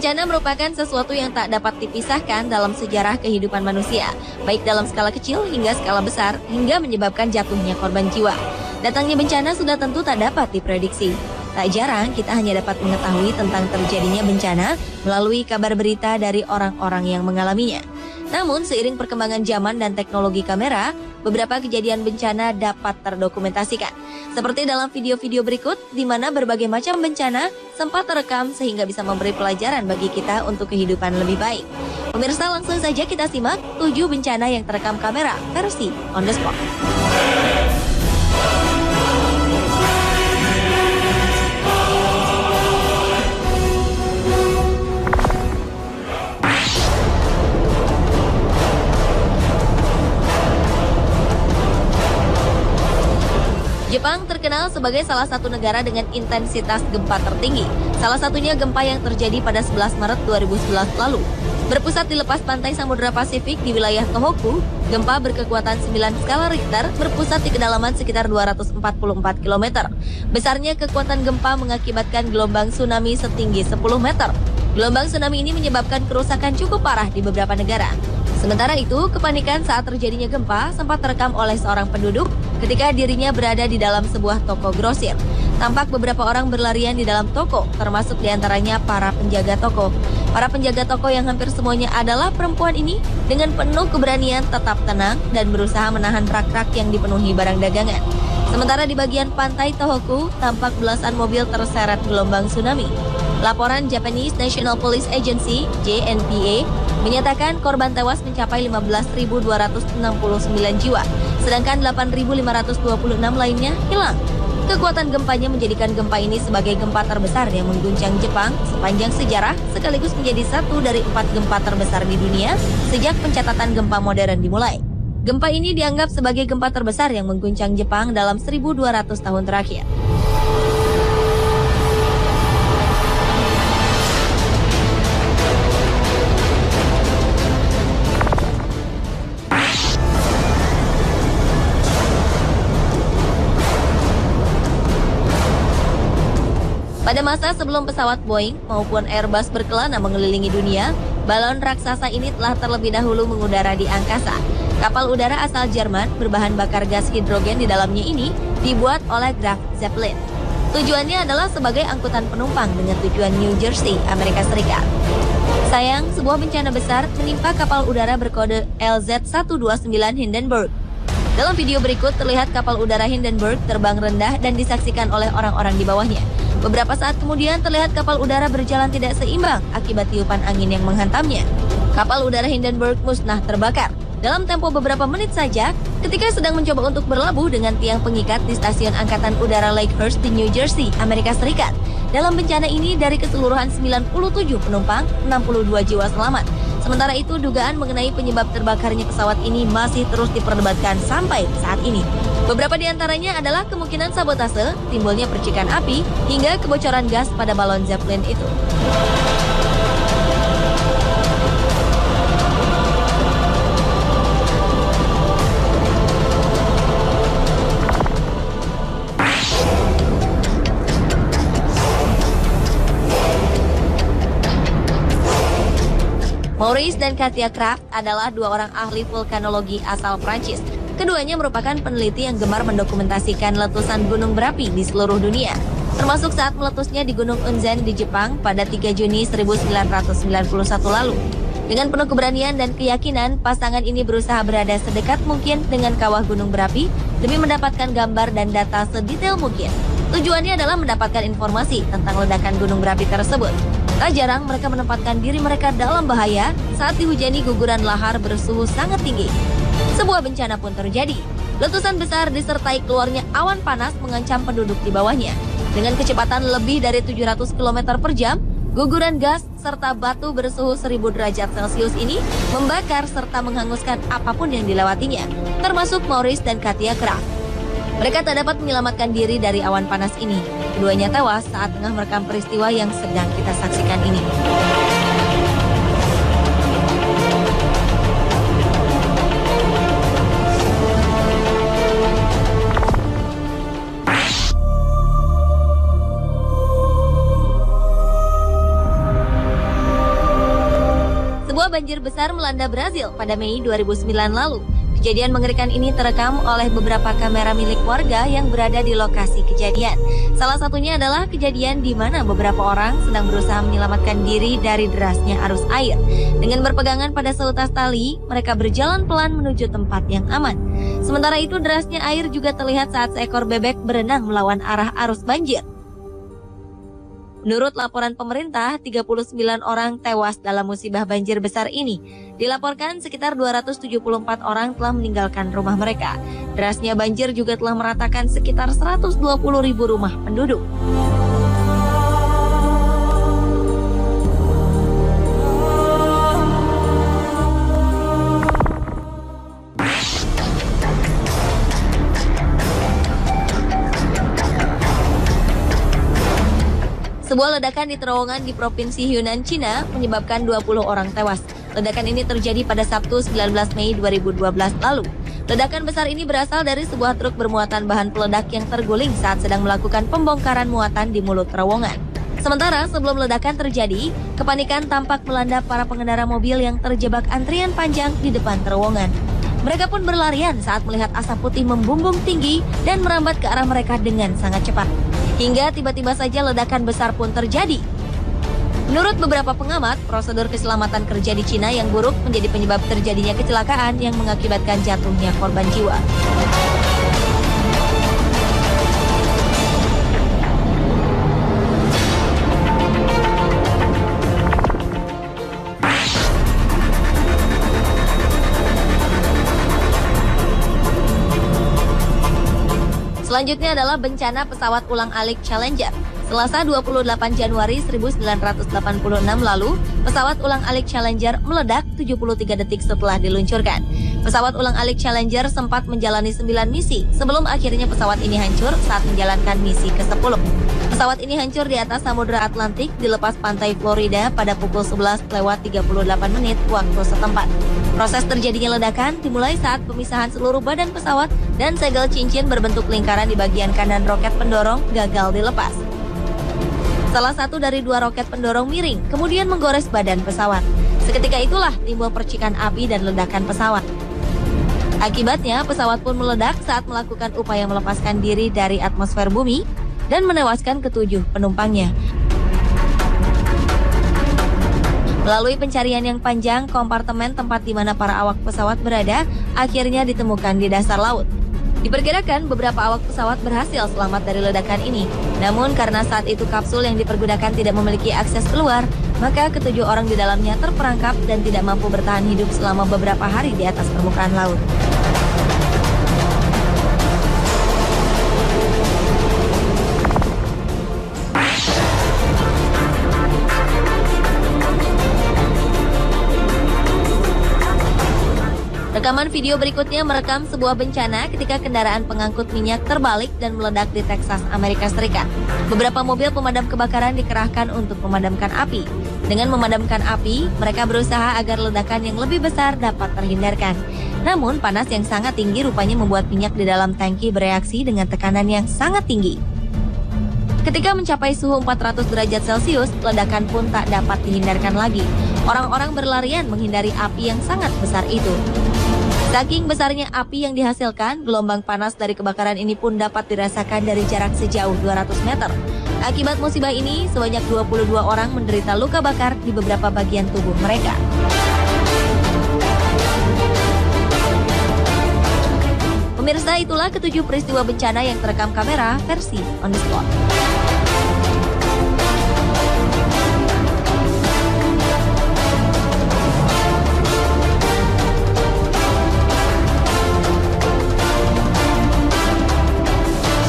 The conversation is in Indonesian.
Bencana merupakan sesuatu yang tak dapat dipisahkan dalam sejarah kehidupan manusia, baik dalam skala kecil hingga skala besar, hingga menyebabkan jatuhnya korban jiwa. Datangnya bencana sudah tentu tak dapat diprediksi. Tak jarang kita hanya dapat mengetahui tentang terjadinya bencana melalui kabar berita dari orang-orang yang mengalaminya. Namun seiring perkembangan zaman dan teknologi kamera, beberapa kejadian bencana dapat terdokumentasikan. Seperti dalam video-video berikut, di mana berbagai macam bencana sempat terekam sehingga bisa memberi pelajaran bagi kita untuk kehidupan lebih baik. Pemirsa, langsung saja kita simak 7 bencana yang terekam kamera versi on the spot. Jepang terkenal sebagai salah satu negara dengan intensitas gempa tertinggi. Salah satunya gempa yang terjadi pada 11 Maret 2011 lalu. Berpusat di lepas pantai Samudra Pasifik di wilayah Tohoku, gempa berkekuatan 9 skala Richter berpusat di kedalaman sekitar 244 km. Besarnya kekuatan gempa mengakibatkan gelombang tsunami setinggi 10 meter. Gelombang tsunami ini menyebabkan kerusakan cukup parah di beberapa negara. Sementara itu, kepanikan saat terjadinya gempa sempat terekam oleh seorang penduduk ketika dirinya berada di dalam sebuah toko grosir. Tampak beberapa orang berlarian di dalam toko, termasuk diantaranya para penjaga toko. Para penjaga toko yang hampir semuanya adalah perempuan ini dengan penuh keberanian tetap tenang dan berusaha menahan rak-rak yang dipenuhi barang dagangan. Sementara di bagian pantai Tohoku, tampak belasan mobil terseret gelombang tsunami. Laporan Japanese National Police Agency (JNPA) menyatakan korban tewas mencapai 15.269 jiwa, sedangkan 8.526 lainnya hilang. Kekuatan gempanya menjadikan gempa ini sebagai gempa terbesar yang mengguncang Jepang sepanjang sejarah, sekaligus menjadi satu dari 4 gempa terbesar di dunia sejak pencatatan gempa modern dimulai. Gempa ini dianggap sebagai gempa terbesar yang mengguncang Jepang dalam 1.200 tahun terakhir. Pada masa sebelum pesawat Boeing maupun Airbus berkelana mengelilingi dunia, balon raksasa ini telah terlebih dahulu mengudara di angkasa. Kapal udara asal Jerman berbahan bakar gas hidrogen di dalamnya ini dibuat oleh Graf Zeppelin. Tujuannya adalah sebagai angkutan penumpang dengan tujuan New Jersey, Amerika Serikat. Sayang, sebuah bencana besar menimpa kapal udara berkode LZ-129 Hindenburg. Dalam video berikut terlihat kapal udara Hindenburg terbang rendah dan disaksikan oleh orang-orang di bawahnya. Beberapa saat kemudian terlihat kapal udara berjalan tidak seimbang akibat tiupan angin yang menghantamnya. Kapal udara Hindenburg musnah terbakar. Dalam tempo beberapa menit saja, ketika sedang mencoba untuk berlabuh dengan tiang pengikat di stasiun Angkatan Udara Lakehurst di New Jersey, Amerika Serikat. Dalam bencana ini, dari keseluruhan 97 penumpang, 62 jiwa selamat. Sementara itu, dugaan mengenai penyebab terbakarnya pesawat ini masih terus diperdebatkan sampai saat ini. Beberapa di antaranya adalah kemungkinan sabotase, timbulnya percikan api, hingga kebocoran gas pada balon Zeppelin itu. Maurice dan Katia Kraft adalah 2 orang ahli vulkanologi asal Prancis. Keduanya merupakan peneliti yang gemar mendokumentasikan letusan gunung berapi di seluruh dunia, termasuk saat meletusnya di Gunung Unzen di Jepang pada 3 Juni 1991 lalu. Dengan penuh keberanian dan keyakinan, pasangan ini berusaha berada sedekat mungkin dengan kawah gunung berapi demi mendapatkan gambar dan data sedetail mungkin. Tujuannya adalah mendapatkan informasi tentang ledakan gunung berapi tersebut. Tak jarang mereka menempatkan diri mereka dalam bahaya saat dihujani guguran lahar bersuhu sangat tinggi. Sebuah bencana pun terjadi. Letusan besar disertai keluarnya awan panas mengancam penduduk di bawahnya. Dengan kecepatan lebih dari 700 km per jam, guguran gas serta batu bersuhu 1000 derajat Celcius ini membakar serta menghanguskan apapun yang dilewatinya, termasuk Maurice dan Katia Kraft. Mereka tak dapat menyelamatkan diri dari awan panas ini. Keduanya tewas saat tengah merekam peristiwa yang sedang kita saksikan ini. banjir besar melanda Brazil pada Mei 2009 lalu. Kejadian mengerikan ini terekam oleh beberapa kamera milik warga yang berada di lokasi kejadian. Salah satunya adalah kejadian di mana beberapa orang sedang berusaha menyelamatkan diri dari derasnya arus air. Dengan berpegangan pada seutas tali, mereka berjalan pelan menuju tempat yang aman. Sementara itu, derasnya air juga terlihat saat seekor bebek berenang melawan arah arus banjir. Menurut laporan pemerintah, 39 orang tewas dalam musibah banjir besar ini. Dilaporkan sekitar 274 orang telah meninggalkan rumah mereka. Derasnya banjir juga telah meratakan sekitar 120.000 rumah penduduk. Sebuah ledakan di terowongan di Provinsi Yunnan, Cina menyebabkan 20 orang tewas. Ledakan ini terjadi pada Sabtu 19 Mei 2012 lalu. Ledakan besar ini berasal dari sebuah truk bermuatan bahan peledak yang terguling saat sedang melakukan pembongkaran muatan di mulut terowongan. Sementara sebelum ledakan terjadi, kepanikan tampak melanda para pengendara mobil yang terjebak antrian panjang di depan terowongan. Mereka pun berlarian saat melihat asap putih membumbung tinggi dan merambat ke arah mereka dengan sangat cepat. Hingga tiba-tiba saja ledakan besar pun terjadi. Menurut beberapa pengamat, prosedur keselamatan kerja di Cina yang buruk menjadi penyebab terjadinya kecelakaan yang mengakibatkan jatuhnya korban jiwa. Selanjutnya adalah bencana pesawat ulang-alik Challenger. Selasa 28 Januari 1986 lalu, pesawat ulang-alik Challenger meledak 73 detik setelah diluncurkan. Pesawat ulang-alik Challenger sempat menjalani 9 misi sebelum akhirnya pesawat ini hancur saat menjalankan misi ke-10. Pesawat ini hancur di atas Samudra Atlantik di lepas pantai Florida pada pukul 11:38 waktu setempat. Proses terjadinya ledakan dimulai saat pemisahan seluruh badan pesawat dan segel cincin berbentuk lingkaran di bagian kanan roket pendorong gagal dilepas. Salah satu dari dua roket pendorong miring, kemudian menggores badan pesawat. Seketika itulah timbul percikan api dan ledakan pesawat. Akibatnya, pesawat pun meledak saat melakukan upaya melepaskan diri dari atmosfer bumi dan menewaskan ketujuh penumpangnya. Melalui pencarian yang panjang, kompartemen tempat di mana para awak pesawat berada akhirnya ditemukan di dasar laut. Diperkirakan beberapa awak pesawat berhasil selamat dari ledakan ini. Namun karena saat itu kapsul yang dipergunakan tidak memiliki akses keluar, maka ketujuh orang di dalamnya terperangkap dan tidak mampu bertahan hidup selama beberapa hari di atas permukaan laut. Rekaman video berikutnya merekam sebuah bencana ketika kendaraan pengangkut minyak terbalik dan meledak di Texas, Amerika Serikat. Beberapa mobil pemadam kebakaran dikerahkan untuk memadamkan api. Dengan memadamkan api, mereka berusaha agar ledakan yang lebih besar dapat terhindarkan. Namun, panas yang sangat tinggi rupanya membuat minyak di dalam tangki bereaksi dengan tekanan yang sangat tinggi. Ketika mencapai suhu 400 derajat Celcius, ledakan pun tak dapat dihindarkan lagi. Orang-orang berlarian menghindari api yang sangat besar itu. Saking besarnya api yang dihasilkan, gelombang panas dari kebakaran ini pun dapat dirasakan dari jarak sejauh 200 meter. Akibat musibah ini, sebanyak 22 orang menderita luka bakar di beberapa bagian tubuh mereka. Pemirsa, itulah ketujuh peristiwa bencana yang terekam kamera versi On The Spot.